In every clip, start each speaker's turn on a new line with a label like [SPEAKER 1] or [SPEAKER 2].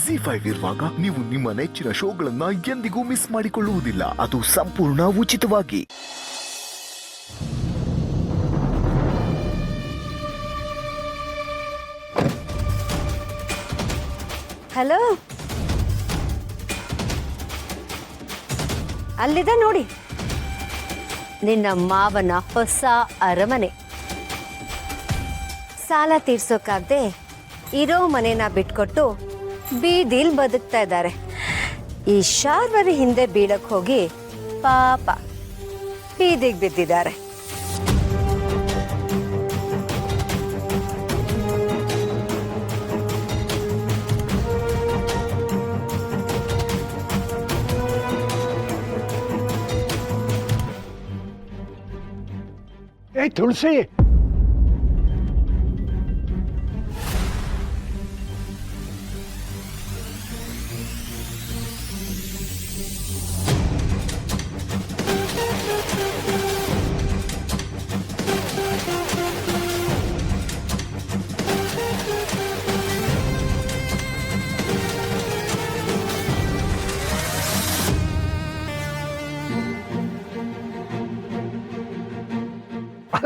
[SPEAKER 1] ಜಿ5 ಇರುವಾಗ ನೀವು ನಿಮ್ಮ ನೆಚ್ಚಿನ ಶೋಗಳನ್ನ ಎಂದಿಗೂ ಮಿಸ್ ಮಾಡಿಕೊಳ್ಳುವುದಿಲ್ಲ. ಅದು ಸಂಪೂರ್ಣ ಉಚಿತವಾಗಿ.
[SPEAKER 2] ಹಲೋ, ಅಲ್ಲಿದೆ ನೋಡಿ ನಿನ್ನ ಮಾವನ ಹೊಸ ಅರಮನೆ. ಸಾಲ ತೀರ್ಸೋಕಾಗದೆ ಇರೋ ಮನೆನ ಬಿಟ್ಕೊಟ್ಟು ಬೀದಿಲ್ ಬದುಕ್ತಾ ಇದ್ದಾರೆ. ಈ ಶಾರ್ವರಿ ಹಿಂದೆ ಬೀಳಕ್ ಹೋಗಿ ಪಾಪ ಬೀದಿಗೆ ಬಿದ್ದಿದ್ದಾರೆ.
[SPEAKER 3] ಏ ತುಳಸಿ,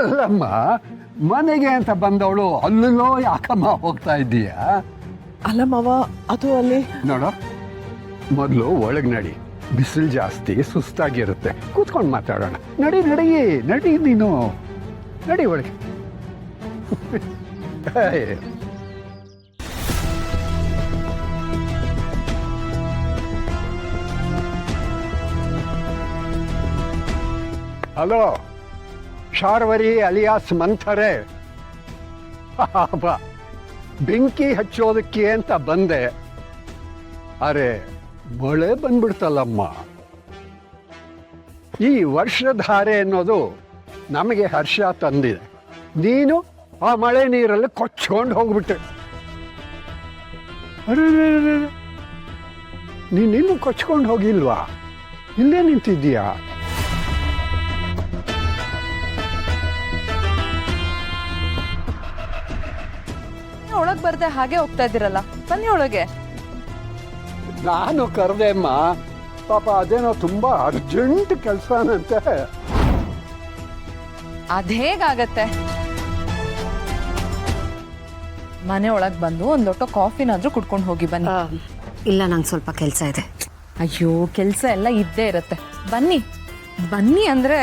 [SPEAKER 3] ಅಲ್ಲಮ್ಮ, ಮನೆಗೆ ಅಂತ ಬಂದವಳು ಅಲ್ಲೋ ಯಾಕಮ್ಮ ಹೋಗ್ತಾ ಇದ್ದೀಯಾ?
[SPEAKER 4] ಅಲ್ಲ ಮಾವ, ಅದು ಅಲ್ಲಿ
[SPEAKER 3] ನೋಡು, ಮೊದಲು ಒಳಗೆ ನಡಿ. ಬಿಸಿಲು ಜಾಸ್ತಿ, ಸುಸ್ತಾಗಿರುತ್ತೆ. ಕೂತ್ಕೊಂಡು ಮಾತಾಡೋಣ. ನಡಿ ನಡಿ ನಡಿ, ನೀನು ನಡಿ ಒಳಗೆ. Hello Sharvari alias Manthare. ಬೆಂಕಿ ಹಚ್ಚೋದಕ್ಕೆ ಅಂತ ಬಂದೆ, ಅರೆ ಮಳೆ ಬಂದ್ಬಿಡ್ತಲ್ಲಮ್ಮ. ಈ ವರ್ಷಧಾರೆ ಅನ್ನೋದು ನಮಗೆ ಹರ್ಷ ತಂದಿದೆ. ನೀನು ಆ ಮಳೆ ನೀರಲ್ಲಿ ಕೊಚ್ಕೊಂಡು ಹೋಗ್ಬಿಟ್ಟೆ. ಅರೆ, ನೀನಿನ್ನೂ ಕೊಚ್ಕೊಂಡು ಹೋಗಿಲ್ವಾ? ಇಲ್ಲೇ ನಿಂತಿದ್ದೀಯಾ?
[SPEAKER 4] ಒಳಗ್ ಬರ್ದೆ ಹಾಗೆ ಹೋಗ್ತಾ ಇದ್ದೀರಲ್ಲ, ಬನ್ನಿ ಒಳಗೆ.
[SPEAKER 3] ನಾನು ಕರೆದೆ ಅಮ್ಮ, ಪಾಪ ಅದೇನೋ ತುಂಬಾ ಅರ್ಜೆಂಟ್ ಕೆಲಸನಂತೆ.
[SPEAKER 4] ಅದೇಗಾಗತ್ತೆ? ಮನೆ ಒಳಗ್ ಬಂದು ಒಂದ್ ಲೋಟ ಕಾಫಿನಾದ್ರೂ ಕುಡ್ಕೊಂಡು ಹೋಗಿ ಬನ್ನಿ.
[SPEAKER 2] ಇಲ್ಲ, ನಂಗೆ ಸ್ವಲ್ಪ ಕೆಲಸ ಇದೆ.
[SPEAKER 4] ಅಯ್ಯೋ, ಕೆಲ್ಸ ಎಲ್ಲ ಇದ್ದೇ ಇರತ್ತೆ. ಬನ್ನಿ ಬನ್ನಿ ಅಂದ್ರೆ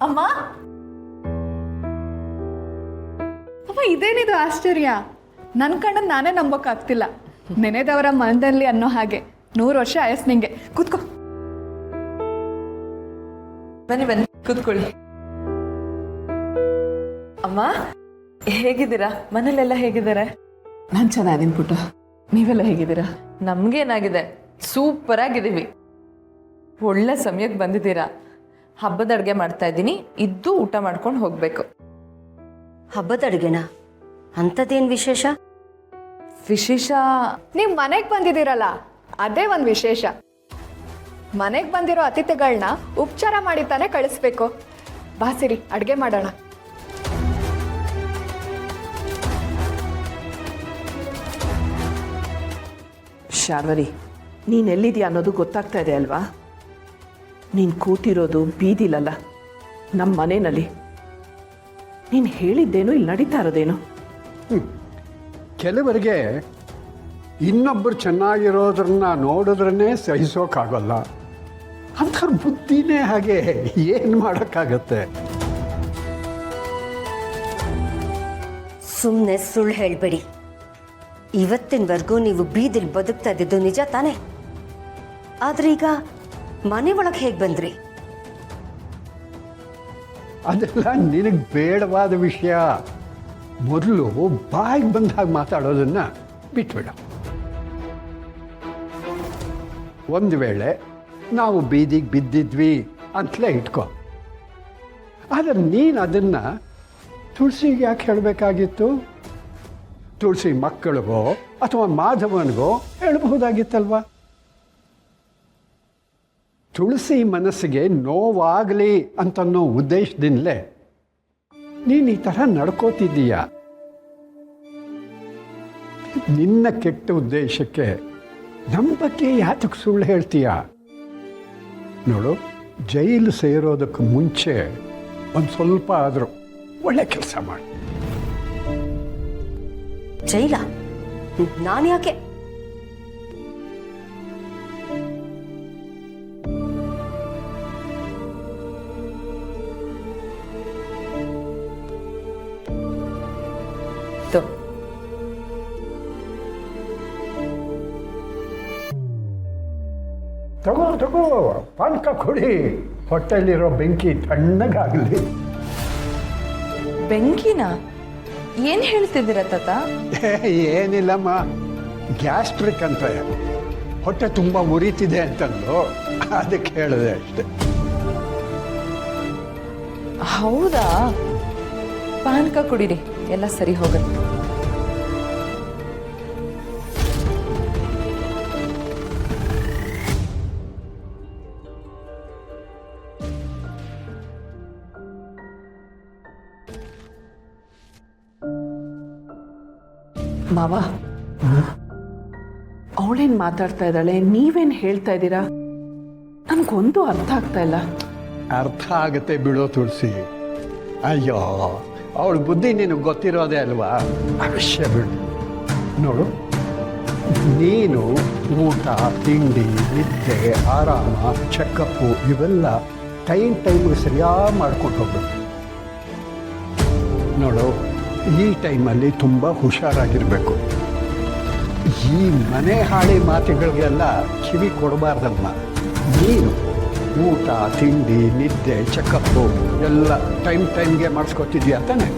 [SPEAKER 4] ಅಮ್ಮ ಅಮ್ಮ, ಇದೇನಿದು ಆಶ್ಚರ್ಯ? ನನ್ನ ಕಣ್ಣನ್ನು ನಾನೇ ನಂಬೋಕ್ಕಾಗ್ತಿಲ್ಲ. ನೆನೆದವರ ಮನದಲ್ಲಿ ಅನ್ನೋ ಹಾಗೆ 100 ವರ್ಷ ಆಯಸ್ ನಿಂಗೆ. ಕೂತ್ಕೋ, ಬನ್ನಿ ಬನ್ನಿ ಕೂತ್ಕೊಳ್ಳಿ. ಅಮ್ಮ ಹೇಗಿದ್ದೀರಾ? ಮನೇಲೆಲ್ಲ ಹೇಗಿದ್ದಾರೆ? ನಾನು ಚೆನ್ನಾಗಿದ್ದೀನಿ ಪುಟ್ಟ, ನೀವೆಲ್ಲ ಹೇಗಿದ್ದೀರಾ? ನಮ್ಗೇನಾಗಿದೆ, ಸೂಪರ್ ಆಗಿದ್ದೀವಿ. ಒಳ್ಳೆ ಸಮಯಕ್ಕೆ ಬಂದಿದ್ದೀರಾ. ಹಬ್ಬದ ಅಡುಗೆ ಮಾಡ್ತಾ ಇದ್ದೀನಿ, ಇದ್ದು ಊಟ ಮಾಡ್ಕೊಂಡು ಹೋಗ್ಬೇಕು.
[SPEAKER 2] ಹಬ್ಬದ ಅಡುಗೆನಾ? ಅಂಥದ್ದೇನು ವಿಶೇಷ?
[SPEAKER 4] ವಿಶೇಷ
[SPEAKER 5] ನೀವು ಮನೆಗೆ ಬಂದಿದ್ದೀರಲ್ಲ, ಅದೇ ಒಂದು ವಿಶೇಷ. ಮನೆಗೆ ಬಂದಿರೋ ಅತಿಥಿಗಳನ್ನ ಉಪಚಾರ ಮಾಡಿ ತಾನೇ ಕಳಿಸ್ಬೇಕು. ಬಾ ಸಿರಿ, ಅಡುಗೆ ಮಾಡೋಣ.
[SPEAKER 6] ಶಾರ್ವರಿ, ನೀನು ಎಲ್ಲಿದೆಯಾ ಅನ್ನೋದು ಗೊತ್ತಾಗ್ತಾ ಇದೆ ಅಲ್ವಾ? ನೀನು ಕೂತಿರೋದು ಬೀದಿಲಲ್ಲ, ನಮ್ಮ ಮನೆಯಲ್ಲಿ. ನೀನು ಹೇಳಿದ್ದೇನು ಇಲ್ಲಿ ನಡೀತಾ ಇರೋದೇನು?
[SPEAKER 3] ಕೆಲವರಿಗೆ ಇನ್ನೊಬ್ಬರು ಚೆನ್ನಾಗಿರೋದ್ರನ್ನ ನೋಡಿದ್ರನ್ನೇ ಸಹಿಸೋಕ್ಕಾಗಲ್ಲ. ಅಂಥವ್ರ ಬುದ್ಧಿನೇ ಹಾಗೆ, ಏನು ಮಾಡೋಕ್ಕಾಗತ್ತೆ?
[SPEAKER 2] ಸುಮ್ಮನೆ ಸುಳ್ಳು ಹೇಳಬೇಡಿ. ಇವತ್ತಿನವರೆಗೂ ನೀವು ಬೀದಿಲ್ ಬದುಕ್ತಾ ಇದ್ದಿದ್ದು ನಿಜ ತಾನೇ? ಆದ್ರೆ ಈಗ ಮನೆ ಒಳಗೆ ಹೇಗೆ ಬಂದ್ರಿ?
[SPEAKER 3] ಅದೆಲ್ಲ ನಿನಗೆ ಬೇಡವಾದ ವಿಷಯ. ಮೊದಲು ಬಾಯಿಗೆ ಬಂದ ಹಾಗೆ ಮಾತಾಡೋದನ್ನು ಬಿಟ್ಬಿಡ. ಒಂದು ವೇಳೆ ನಾವು ಬೀದಿಗೆ ಬಿದ್ದಿದ್ವಿ ಅಂತಲೇ ಇಟ್ಕೋ. ಆದರೆ ನೀನು ಅದನ್ನು ತುಳಸಿಗೆ ಯಾಕೆ ಹೇಳಬೇಕಾಗಿತ್ತು? ತುಳಸಿ ಮಕ್ಕಳಿಗೋ ಅಥವಾ ಮಾಧವನಿಗೋ ಹೇಳಬಹುದಾಗಿತ್ತಲ್ವ? ತುಳಸಿ ಮನಸ್ಸಿಗೆ ನೋವಾಗಲಿ ಅಂತನ್ನೋ ಉದ್ದೇಶದಿಂದಲೇ ನೀನು ಈ ಥರ ನಡ್ಕೋತಿದ್ದೀಯ. ನಿನ್ನ ಕೆಟ್ಟ ಉದ್ದೇಶಕ್ಕೆ ನಮ್ಮ ಬಗ್ಗೆ ಯಾತಕ್ಕೆ ಸುಳ್ಳು ಹೇಳ್ತೀಯ? ನೋಡು, ಜೈಲು ಸೇರೋದಕ್ಕೆ ಮುಂಚೆ ಒಂದು ಸ್ವಲ್ಪ ಆದರೂ ಒಳ್ಳೆ ಕೆಲಸ ಮಾಡಿ.
[SPEAKER 2] ಜೈಲ? ನಾನು ಯಾಕೆ?
[SPEAKER 3] ತಗೋ ಪಾನಕ ಕೊಡಿ, ಹೊಟ್ಟೆಲಿರೋ ಬೆಂಕಿ ತಣ್ಣಗಾಗಲಿ.
[SPEAKER 4] ಬೆಂಕಿನ ಏನ್ ಹೇಳ್ತಿದ್ದೀರ ತಾತ?
[SPEAKER 3] ಏನಿಲ್ಲಮ್ಮ, ಗ್ಯಾಸ್ಟ್ರಿಕ್ ಅಂತ ಹೊಟ್ಟೆ ತುಂಬ ಉರಿತಿದೆ ಅಂತಂದು ಅದಕ್ಕೆ ಹೇಳಿದೆ ಅಷ್ಟೆ.
[SPEAKER 4] ಹೌದಾ? ಪಾನಕ ಕುಡೀರಿ, ಎಲ್ಲ ಸರಿ ಹೋಗುತ್ತೆ.
[SPEAKER 6] ಮಾವ, ಅವಳೇನು ಮಾತಾಡ್ತಾ ಇದ್ದಾಳೆ, ನೀವೇನು ಹೇಳ್ತಾ ಇದ್ದೀರಾ? ನನಗೊಂದು ಅರ್ಥ ಆಗ್ತಾ ಇಲ್ಲ.
[SPEAKER 3] ಅರ್ಥ ಆಗುತ್ತೆ ಬಿಡೋ ತುಳಸಿ. ಅಯ್ಯೋ, ಅವಳ ಬುದ್ಧಿ ನಿನಗೆ ಗೊತ್ತಿರೋದೇ ಅಲ್ವಾ, ಅವಶ್ಯ ಬಿಡು. ನೋಡು, ನೀನು ಊಟ, ತಿಂಡಿ, ನಿದ್ದೆ, ಆರಾಮ, ಚೆಕಪ್ಪು ಇವೆಲ್ಲ ಟೈಮ್ಗೆ ಸರಿಯಾಗಿ ಮಾಡ್ಕೊಂಡು ಹೋಗ್ಬೇಕು. ನೋಡು, ಈ ಟೈಮಲ್ಲಿ ತುಂಬ ಹುಷಾರಾಗಿರಬೇಕು. ಈ ಮನೆ ಹಾಳಿ ಮಾತುಗಳಿಗೆಲ್ಲ ಕಿವಿ ಕೊಡಬಾರ್ದಮ್ಮ. ನೀನು ಊಟ, ತಿಂಡಿ, ನಿದ್ದೆ, ಚೆಕಪ್ಪು ಎಲ್ಲ ಟೈಮ್ಗೆ ಮಾಡಿಸ್ಕೊತಿದ್ಯಾ ತಾನೆ?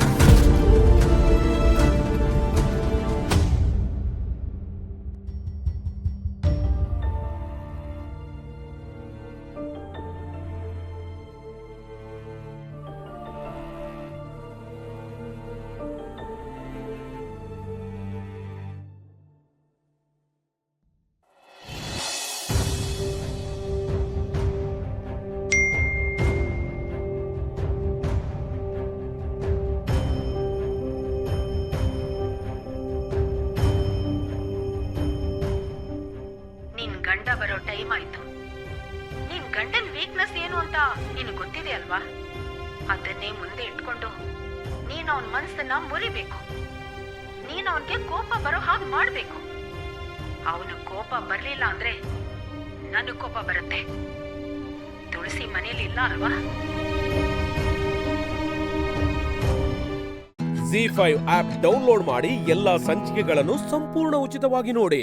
[SPEAKER 7] ಗಂಡ ಬರೋ ಟೈಮ್ ಆಯ್ತು. ನಿನ್ ಗಂಡನ್ ವೀಕ್ನೆಸ್ ಏನು ಅಂತ ನಿನಗೆ ಗೊತ್ತಿದೆ ಅಲ್ವಾ? ಅದನ್ನೇ ಮುಂದೆ ಇಟ್ಕೊಂಡು ನೀನು ಅವನ ಮನಸ್ಸನ್ನ ಮುರಿಬೇಕು. ನೀನು ಅವನಿಗೆ ಕೋಪ ಬರೋ ಹಾಗೆ ಮಾಡ್ಬೇಕು. ಅವನು ಕೋಪ ಬರ್ಲಿಲ್ಲ ಅಂದ್ರೆ ನನಗೆ ಕೋಪ ಬರುತ್ತೆ. ತುಳಸಿ ಮನೇಲಿ ಇಲ್ಲ ಅಲ್ವಾ?
[SPEAKER 8] ZEE5 ಆಪ್ ಡೌನ್ಲೋಡ್ ಮಾಡಿ ಎಲ್ಲಾ ಸಂಚಿಕೆಗಳನ್ನು ಸಂಪೂರ್ಣ ಉಚಿತವಾಗಿ ನೋಡಿ.